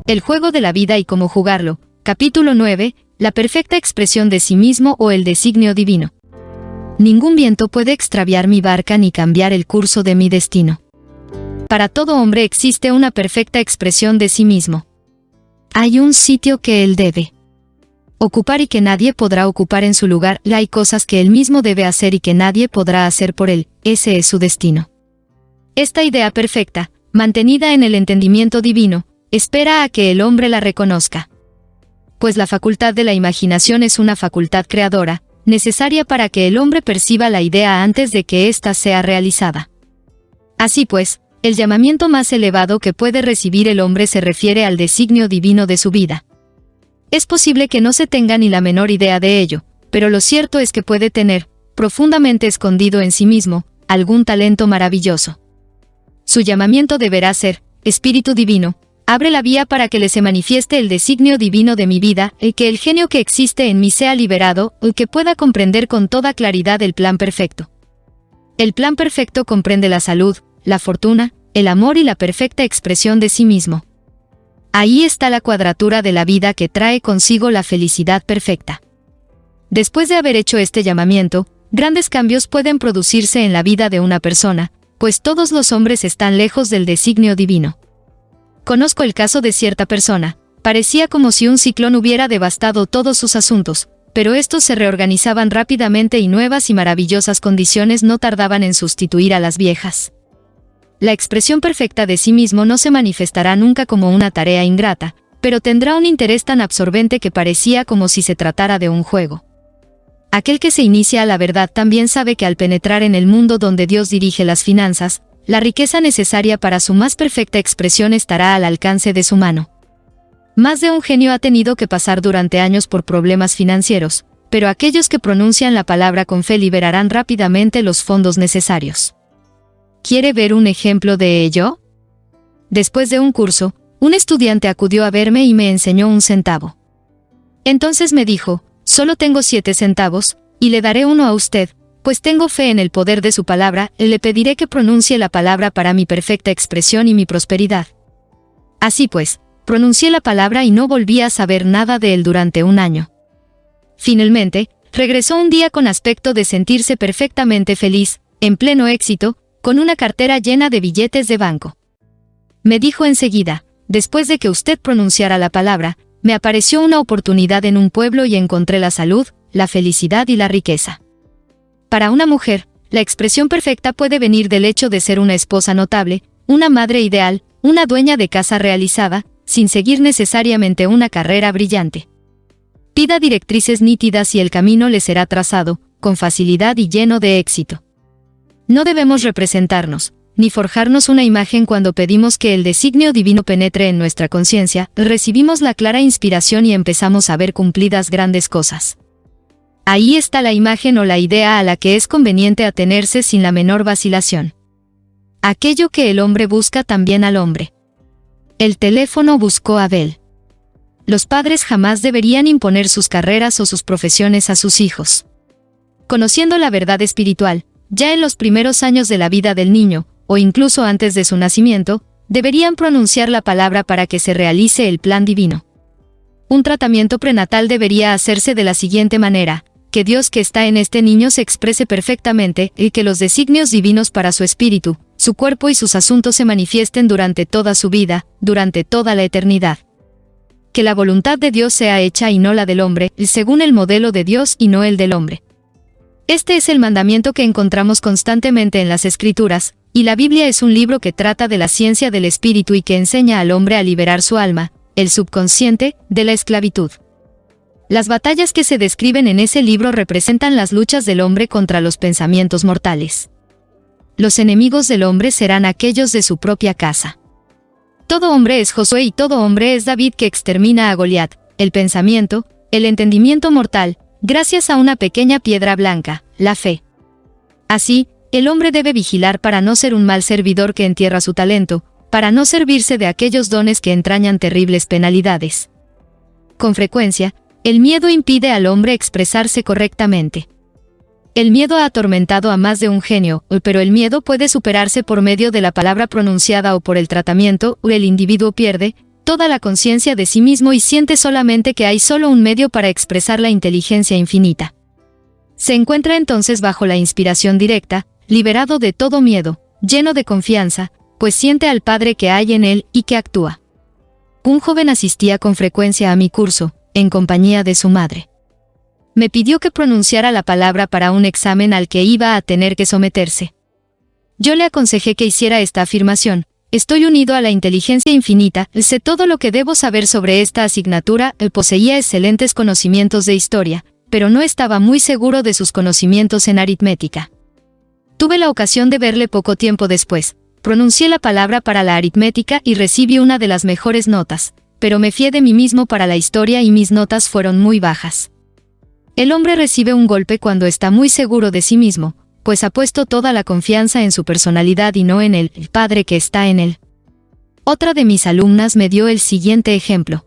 El juego de la vida y cómo jugarlo. Capítulo 9. La perfecta expresión de sí mismo o el designio divino. Ningún viento puede extraviar mi barca ni cambiar el curso de mi destino. Para todo hombre existe una perfecta expresión de sí mismo. Hay un sitio que él debe ocupar y que nadie podrá ocupar en su lugar. Hay cosas que él mismo debe hacer y que nadie podrá hacer por él. Ese es su destino. Esta idea perfecta, mantenida en el entendimiento divino, espera a que el hombre la reconozca. Pues la facultad de la imaginación es una facultad creadora, necesaria para que el hombre perciba la idea antes de que ésta sea realizada. Así pues, el llamamiento más elevado que puede recibir el hombre se refiere al designio divino de su vida. Es posible que no se tenga ni la menor idea de ello, pero lo cierto es que puede tener, profundamente escondido en sí mismo, algún talento maravilloso. Su llamamiento deberá ser: Espíritu Divino, abre la vía para que le se manifieste el designio divino de mi vida, y que el genio que existe en mí sea liberado, y que pueda comprender con toda claridad el plan perfecto. El plan perfecto comprende la salud, la fortuna, el amor y la perfecta expresión de sí mismo. Ahí está la cuadratura de la vida que trae consigo la felicidad perfecta. Después de haber hecho este llamamiento, grandes cambios pueden producirse en la vida de una persona, pues todos los hombres están lejos del designio divino. Conozco el caso de cierta persona. Parecía como si un ciclón hubiera devastado todos sus asuntos, pero estos se reorganizaban rápidamente y nuevas y maravillosas condiciones no tardaban en sustituir a las viejas. La expresión perfecta de sí mismo no se manifestará nunca como una tarea ingrata, pero tendrá un interés tan absorbente que parecía como si se tratara de un juego. Aquel que se inicia a la verdad también sabe que al penetrar en el mundo donde Dios dirige las finanzas, la riqueza necesaria para su más perfecta expresión estará al alcance de su mano. Más de un genio ha tenido que pasar durante años por problemas financieros, pero aquellos que pronuncian la palabra con fe liberarán rápidamente los fondos necesarios. ¿Quiere ver un ejemplo de ello? Después de un curso, un estudiante acudió a verme y me enseñó 1 centavo. Entonces me dijo: solo tengo 7 centavos, y le daré uno a usted, pues tengo fe en el poder de su palabra, y le pediré que pronuncie la palabra para mi perfecta expresión y mi prosperidad. Así pues, pronuncié la palabra y no volví a saber nada de él durante 1 año. Finalmente, regresó un día con aspecto de sentirse perfectamente feliz, en pleno éxito, con una cartera llena de billetes de banco. Me dijo enseguida: después de que usted pronunciara la palabra, me apareció una oportunidad en un pueblo y encontré la salud, la felicidad y la riqueza. Para una mujer, la expresión perfecta puede venir del hecho de ser una esposa notable, una madre ideal, una dueña de casa realizada, sin seguir necesariamente una carrera brillante. Pida directrices nítidas y el camino le será trazado, con facilidad y lleno de éxito. No debemos representarnos, ni forjarnos una imagen cuando pedimos que el designio divino penetre en nuestra conciencia. Recibimos la clara inspiración y empezamos a ver cumplidas grandes cosas. Ahí está la imagen o la idea a la que es conveniente atenerse sin la menor vacilación. Aquello que el hombre busca también al hombre. El teléfono buscó a Abel. Los padres jamás deberían imponer sus carreras o sus profesiones a sus hijos. Conociendo la verdad espiritual, ya en los primeros años de la vida del niño, o incluso antes de su nacimiento, deberían pronunciar la palabra para que se realice el plan divino. Un tratamiento prenatal debería hacerse de la siguiente manera: que Dios que está en este niño se exprese perfectamente y que los designios divinos para su espíritu, su cuerpo y sus asuntos se manifiesten durante toda su vida, durante toda la eternidad. Que la voluntad de Dios sea hecha y no la del hombre, según el modelo de Dios y no el del hombre. Este es el mandamiento que encontramos constantemente en las Escrituras, y la Biblia es un libro que trata de la ciencia del espíritu y que enseña al hombre a liberar su alma, el subconsciente, de la esclavitud. Las batallas que se describen en ese libro representan las luchas del hombre contra los pensamientos mortales. Los enemigos del hombre serán aquellos de su propia casa. Todo hombre es Josué y todo hombre es David que extermina a Goliat, el pensamiento, el entendimiento mortal, gracias a una pequeña piedra blanca, la fe. Así, el hombre debe vigilar para no ser un mal servidor que entierra su talento, para no servirse de aquellos dones que entrañan terribles penalidades. Con frecuencia, el miedo impide al hombre expresarse correctamente. El miedo ha atormentado a más de un genio, pero el miedo puede superarse por medio de la palabra pronunciada o por el tratamiento, o el individuo pierde, toda la conciencia de sí mismo y siente solamente que hay solo un medio para expresar la inteligencia infinita. Se encuentra entonces bajo la inspiración directa, liberado de todo miedo, lleno de confianza, pues siente al Padre que hay en él y que actúa. Un joven asistía con frecuencia a mi curso, en compañía de su madre. Me pidió que pronunciara la palabra para un examen al que iba a tener que someterse. Yo le aconsejé que hiciera esta afirmación: estoy unido a la inteligencia infinita, sé todo lo que debo saber sobre esta asignatura. Él poseía excelentes conocimientos de historia, pero no estaba muy seguro de sus conocimientos en aritmética. Tuve la ocasión de verle poco tiempo después. Pronuncié la palabra para la aritmética y recibí una de las mejores notas, pero me fié de mí mismo para la historia y mis notas fueron muy bajas. El hombre recibe un golpe cuando está muy seguro de sí mismo, pues ha puesto toda la confianza en su personalidad y no en el Padre que está en él. Otra de mis alumnas me dio el siguiente ejemplo.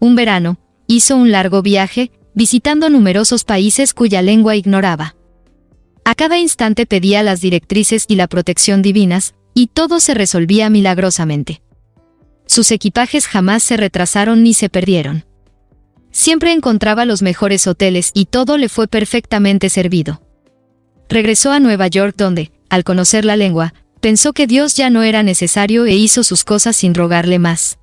Un verano, hizo un largo viaje, visitando numerosos países cuya lengua ignoraba. A cada instante pedía las directrices y la protección divinas, y todo se resolvía milagrosamente. Sus equipajes jamás se retrasaron ni se perdieron. Siempre encontraba los mejores hoteles y todo le fue perfectamente servido. Regresó a Nueva York donde, al conocer la lengua, pensó que Dios ya no era necesario e hizo sus cosas sin rogarle más.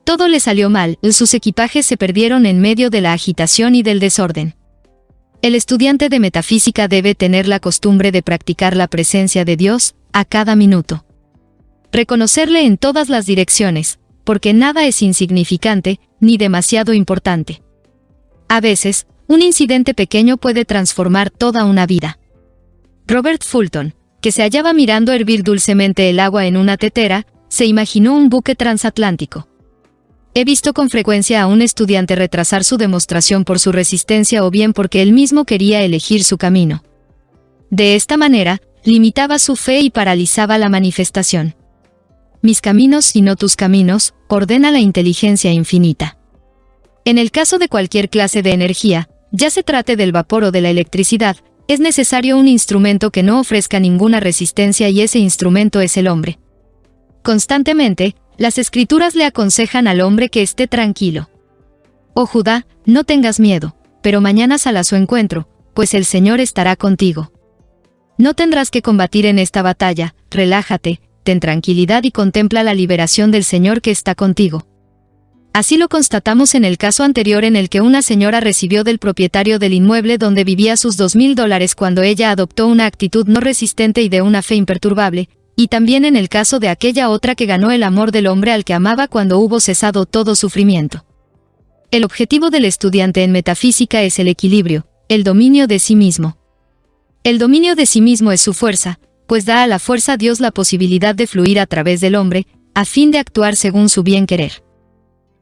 Todo le salió mal, sus equipajes se perdieron en medio de la agitación y del desorden. El estudiante de metafísica debe tener la costumbre de practicar la presencia de Dios a cada minuto. Reconocerle en todas las direcciones, porque nada es insignificante, ni demasiado importante. A veces, un incidente pequeño puede transformar toda una vida. Robert Fulton, que se hallaba mirando hervir dulcemente el agua en una tetera, se imaginó un buque transatlántico. He visto con frecuencia a un estudiante retrasar su demostración por su resistencia o bien porque él mismo quería elegir su camino. De esta manera, limitaba su fe y paralizaba la manifestación. Mis caminos y no tus caminos, ordena la inteligencia infinita. En el caso de cualquier clase de energía, ya se trate del vapor o de la electricidad, es necesario un instrumento que no ofrezca ninguna resistencia y ese instrumento es el hombre. Constantemente, las escrituras le aconsejan al hombre que esté tranquilo. Oh Judá, no tengas miedo, pero mañana sal a su encuentro, pues el Señor estará contigo. No tendrás que combatir en esta batalla, relájate, ten tranquilidad y contempla la liberación del Señor que está contigo. Así lo constatamos en el caso anterior en el que una señora recibió del propietario del inmueble donde vivía sus $2,000 cuando ella adoptó una actitud no resistente y de una fe imperturbable, y también en el caso de aquella otra que ganó el amor del hombre al que amaba cuando hubo cesado todo sufrimiento. El objetivo del estudiante en metafísica es el equilibrio, el dominio de sí mismo. El dominio de sí mismo es su fuerza, pues da a la fuerza Dios la posibilidad de fluir a través del hombre, a fin de actuar según su bien querer.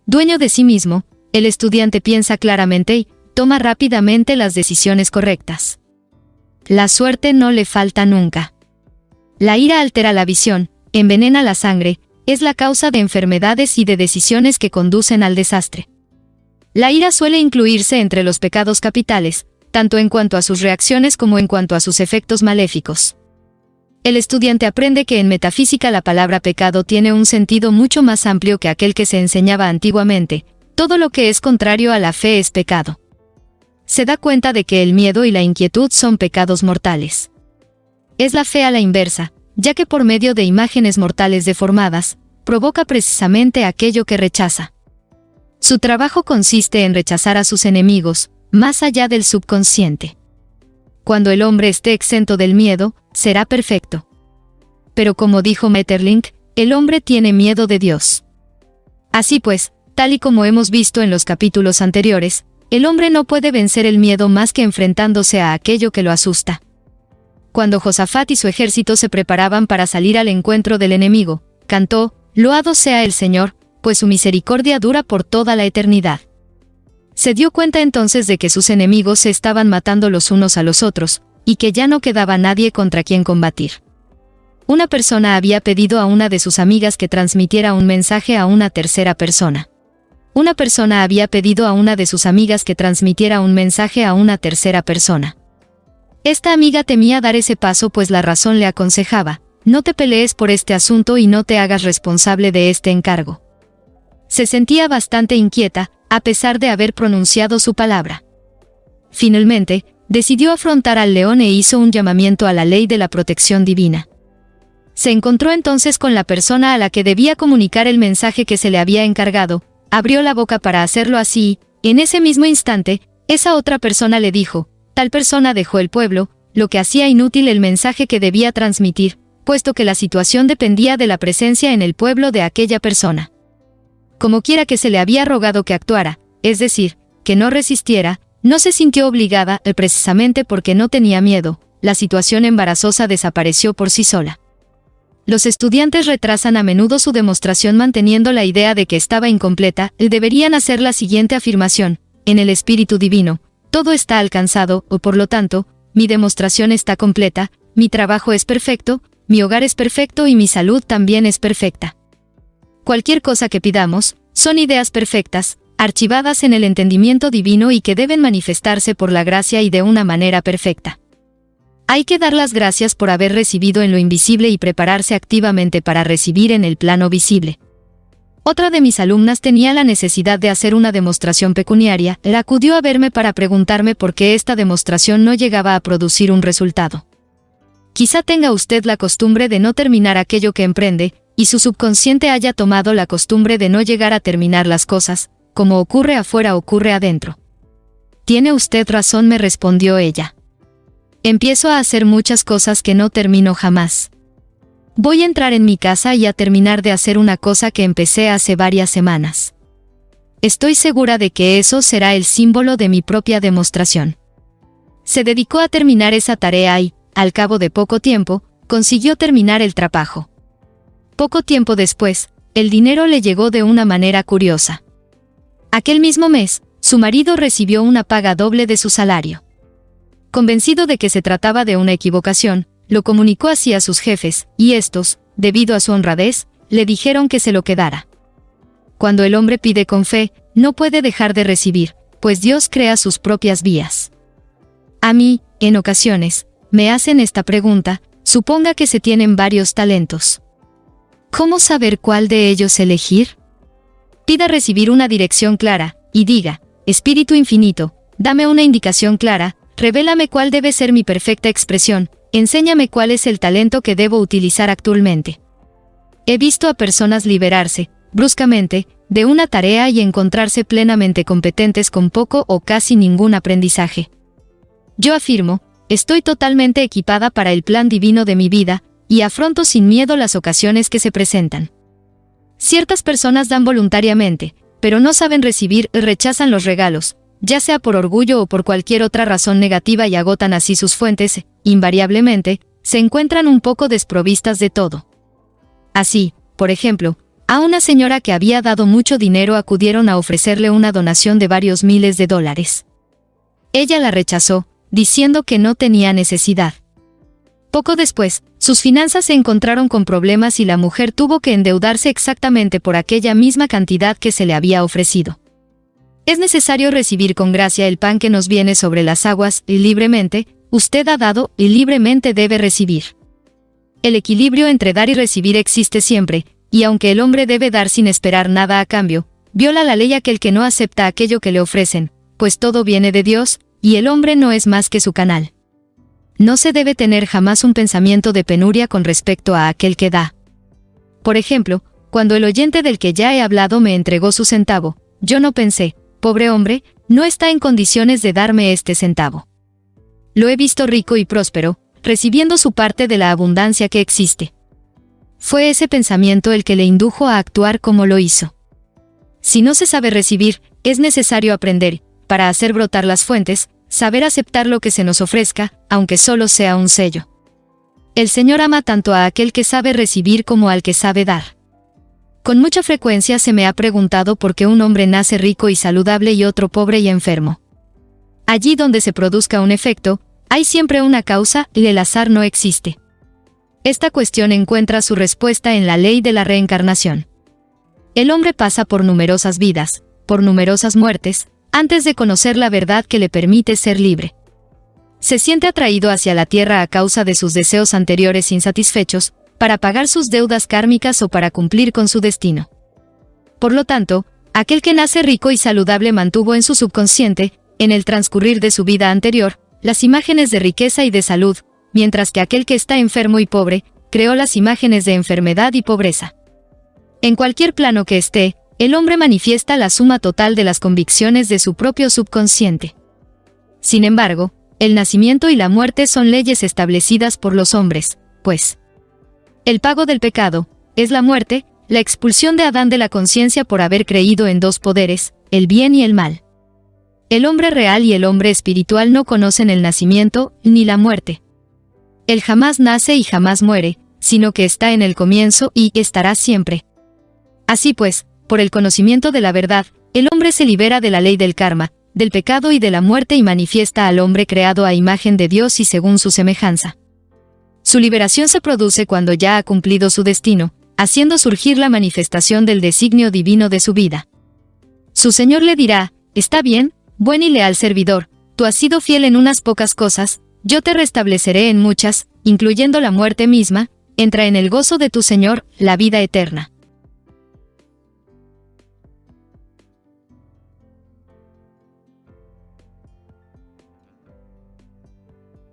Dueño de sí mismo, el estudiante piensa claramente y toma rápidamente las decisiones correctas. La suerte no le falta nunca. La ira altera la visión, envenena la sangre, es la causa de enfermedades y de decisiones que conducen al desastre. La ira suele incluirse entre los pecados capitales, tanto en cuanto a sus reacciones como en cuanto a sus efectos maléficos. El estudiante aprende que en metafísica la palabra pecado tiene un sentido mucho más amplio que aquel que se enseñaba antiguamente. Todo lo que es contrario a la fe es pecado. Se da cuenta de que el miedo y la inquietud son pecados mortales. Es la fe a la inversa, ya que por medio de imágenes mortales deformadas, provoca precisamente aquello que rechaza. Su trabajo consiste en rechazar a sus enemigos, más allá del subconsciente. Cuando el hombre esté exento del miedo, será perfecto. Pero como dijo Maeterlinck, el hombre tiene miedo de Dios. Así pues, tal y como hemos visto en los capítulos anteriores, el hombre no puede vencer el miedo más que enfrentándose a aquello que lo asusta. Cuando Josafat y su ejército se preparaban para salir al encuentro del enemigo, cantó: «Loado sea el Señor, pues su misericordia dura por toda la eternidad». Se dio cuenta entonces de que sus enemigos se estaban matando los unos a los otros, y que ya no quedaba nadie contra quien combatir. Una persona había pedido a una de sus amigas que transmitiera un mensaje a una tercera persona. Una persona había pedido a una de sus amigas que transmitiera un mensaje a una tercera persona. Esta amiga temía dar ese paso pues la razón le aconsejaba: no te pelees por este asunto y no te hagas responsable de este encargo. Se sentía bastante inquieta, a pesar de haber pronunciado su palabra. Finalmente, decidió afrontar al león e hizo un llamamiento a la ley de la protección divina. Se encontró entonces con la persona a la que debía comunicar el mensaje que se le había encargado, abrió la boca para hacerlo así, y en ese mismo instante, esa otra persona le dijo, tal persona dejó el pueblo, lo que hacía inútil el mensaje que debía transmitir, puesto que la situación dependía de la presencia en el pueblo de aquella persona. Como quiera que se le había rogado que actuara, es decir, que no resistiera, no se sintió obligada, precisamente porque no tenía miedo, la situación embarazosa desapareció por sí sola. Los estudiantes retrasan a menudo su demostración manteniendo la idea de que estaba incompleta, y deberían hacer la siguiente afirmación: en el Espíritu Divino, todo está alcanzado, o por lo tanto, mi demostración está completa, mi trabajo es perfecto, mi hogar es perfecto y mi salud también es perfecta. Cualquier cosa que pidamos, son ideas perfectas, archivadas en el entendimiento divino y que deben manifestarse por la gracia y de una manera perfecta. Hay que dar las gracias por haber recibido en lo invisible y prepararse activamente para recibir en el plano visible. Otra de mis alumnas tenía la necesidad de hacer una demostración pecuniaria, acudió a verme para preguntarme por qué esta demostración no llegaba a producir un resultado. Quizá tenga usted la costumbre de no terminar aquello que emprende, y su subconsciente haya tomado la costumbre de no llegar a terminar las cosas, como ocurre afuera ocurre adentro. Tiene usted razón, me respondió ella. Empiezo a hacer muchas cosas que no termino jamás. Voy a entrar en mi casa y a terminar de hacer una cosa que empecé hace varias semanas. Estoy segura de que eso será el símbolo de mi propia demostración. Se dedicó a terminar esa tarea y, al cabo de poco tiempo, consiguió terminar el trabajo. Poco tiempo después, el dinero le llegó de una manera curiosa. Aquel mismo mes, su marido recibió una paga doble de su salario. Convencido de que se trataba de una equivocación, lo comunicó así a sus jefes, y estos, debido a su honradez, le dijeron que se lo quedara. Cuando el hombre pide con fe, no puede dejar de recibir, pues Dios crea sus propias vías. A mí, en ocasiones, me hacen esta pregunta: suponga que se tienen varios talentos. ¿Cómo saber cuál de ellos elegir? Pida recibir una dirección clara, y diga: Espíritu Infinito, dame una indicación clara, revélame cuál debe ser mi perfecta expresión, enséñame cuál es el talento que debo utilizar actualmente. He visto a personas liberarse, bruscamente, de una tarea y encontrarse plenamente competentes con poco o casi ningún aprendizaje. Yo afirmo, estoy totalmente equipada para el plan divino de mi vida, y afronto sin miedo las ocasiones que se presentan. Ciertas personas dan voluntariamente, pero no saben recibir y rechazan los regalos, ya sea por orgullo o por cualquier otra razón negativa, y agotan así sus fuentes. Invariablemente, se encuentran un poco desprovistas de todo. Así, por ejemplo, a una señora que había dado mucho dinero acudieron a ofrecerle una donación de varios miles de dólares. Ella la rechazó, diciendo que no tenía necesidad. Poco después, sus finanzas se encontraron con problemas y la mujer tuvo que endeudarse exactamente por aquella misma cantidad que se le había ofrecido. Es necesario recibir con gracia el pan que nos viene sobre las aguas, y libremente, usted ha dado, y libremente debe recibir. El equilibrio entre dar y recibir existe siempre, y aunque el hombre debe dar sin esperar nada a cambio, viola la ley aquel que no acepta aquello que le ofrecen, pues todo viene de Dios, y el hombre no es más que su canal. No se debe tener jamás un pensamiento de penuria con respecto a aquel que da. Por ejemplo, cuando el oyente del que ya he hablado me entregó su centavo, yo no pensé: pobre hombre, no está en condiciones de darme este centavo. Lo he visto rico y próspero, recibiendo su parte de la abundancia que existe. Fue ese pensamiento el que le indujo a actuar como lo hizo. Si no se sabe recibir, es necesario aprender, para hacer brotar las fuentes, saber aceptar lo que se nos ofrezca, aunque solo sea un sello. El Señor ama tanto a aquel que sabe recibir como al que sabe dar. Con mucha frecuencia se me ha preguntado por qué un hombre nace rico y saludable y otro pobre y enfermo. Allí donde se produzca un efecto, hay siempre una causa, y el azar no existe. Esta cuestión encuentra su respuesta en la ley de la reencarnación. El hombre pasa por numerosas vidas, por numerosas muertes, antes de conocer la verdad que le permite ser libre. Se siente atraído hacia la tierra a causa de sus deseos anteriores insatisfechos, para pagar sus deudas kármicas o para cumplir con su destino. Por lo tanto, aquel que nace rico y saludable mantuvo en su subconsciente, en el transcurrir de su vida anterior, las imágenes de riqueza y de salud, mientras que aquel que está enfermo y pobre, creó las imágenes de enfermedad y pobreza. En cualquier plano que esté, el hombre manifiesta la suma total de las convicciones de su propio subconsciente. Sin embargo, el nacimiento y la muerte son leyes establecidas por los hombres, pues el pago del pecado es la muerte, la expulsión de Adán de la conciencia por haber creído en dos poderes, el bien y el mal. El hombre real y el hombre espiritual no conocen el nacimiento ni la muerte. Él jamás nace y jamás muere, sino que está en el comienzo y estará siempre. Así pues, por el conocimiento de la verdad, el hombre se libera de la ley del karma, del pecado y de la muerte y manifiesta al hombre creado a imagen de Dios y según su semejanza. Su liberación se produce cuando ya ha cumplido su destino, haciendo surgir la manifestación del designio divino de su vida. Su Señor le dirá: «Está bien, buen y leal servidor, tú has sido fiel en unas pocas cosas, yo te restableceré en muchas, incluyendo la muerte misma, entra en el gozo de tu Señor, la vida eterna».